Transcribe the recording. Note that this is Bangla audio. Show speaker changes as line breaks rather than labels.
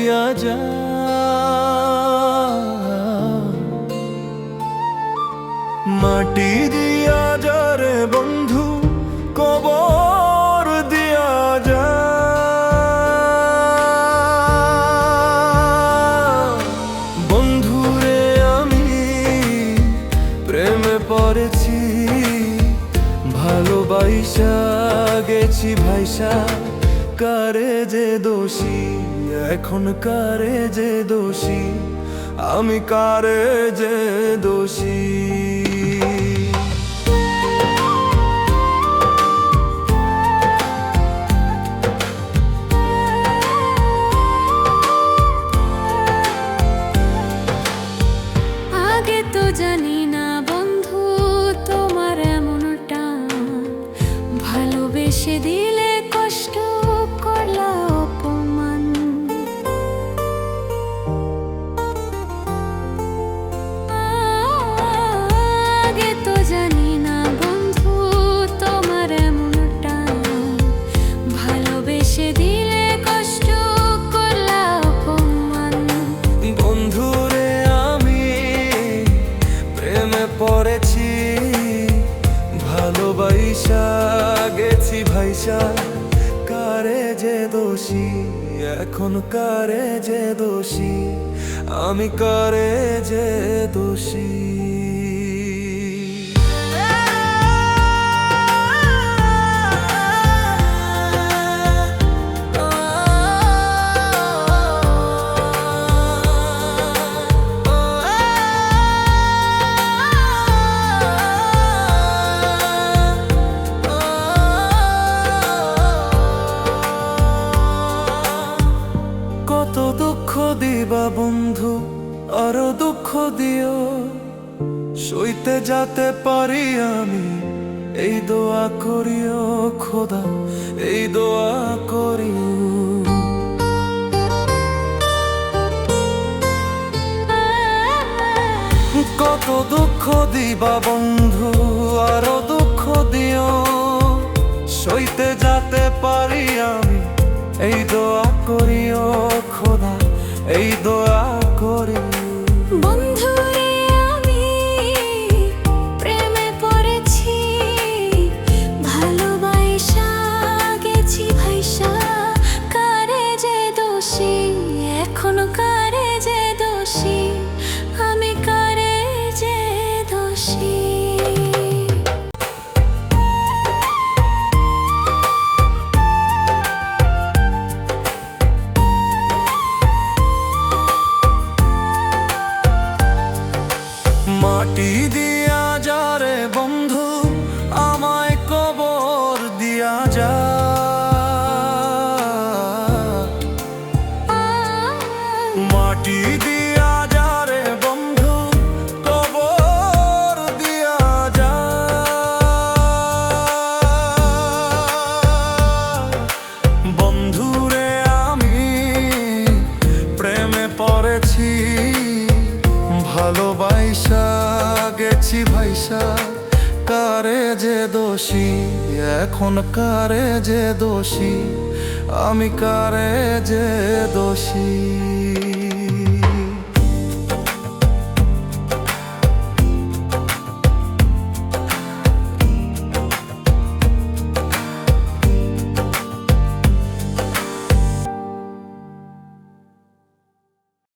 দিয়া যা। মাটি দিয়া যা রে বন্ধু, কবর দিয়া যা। বন্ধুরে আমি প্রেমে পড়েছি, ভালোবাসা গেছি ভাইসা। কারে যে দোষী, এখন কারে যে দোষী, আমি কারে যে দোষী।
আগে তো জানি না বন্ধু তোমার এমনটা, ভালোবেসে দিলে কষ্ট করলা অপমান। আগে তো জানি না বন্ধু তোমার এমনটা, ভালোবেসে দিলে কষ্ট করলা অপমান।
বন্ধুরে আমি প্রেমে পড়েছি, ভালোবাসা গেছি ভাইসা। কারে যে দোষী, এখন কারে যে দোষী, আমি কারে যে দোষী। কত দুঃখ দিবা বন্ধু, আরো দুঃখ দিও, সইতে যাতে পারি আমি, এই দোয়া করিও খোদা, এই দোয়া করিও। কত দুঃখ দিবা বন্ধু, আরো দুঃখ দিও, সইতে যাতে পারি আমি, এই দোয়া করিও খোদা, এই দোয়া করিও।
বন্ধুরে আমি প্রেমে পড়েছি, ভালোবাসা গেছি ভাইসা। কারে যে দোষী, এখন কারে যে দোষী, আমি কারে যে দোষী।
মাটি দিয়া যা রে বন্ধু, আমায় কবর দিয়া যা। মাটি দিয়া যা রে বন্ধু, কবর দিয়া যা। বন্ধুরে আমি প্রেমে পড়েছি, ভালোবাসা গেছি ভাইসা। কারে যে দোষী, এখন কারে যে দোষী, আমি কারে যে দোষী।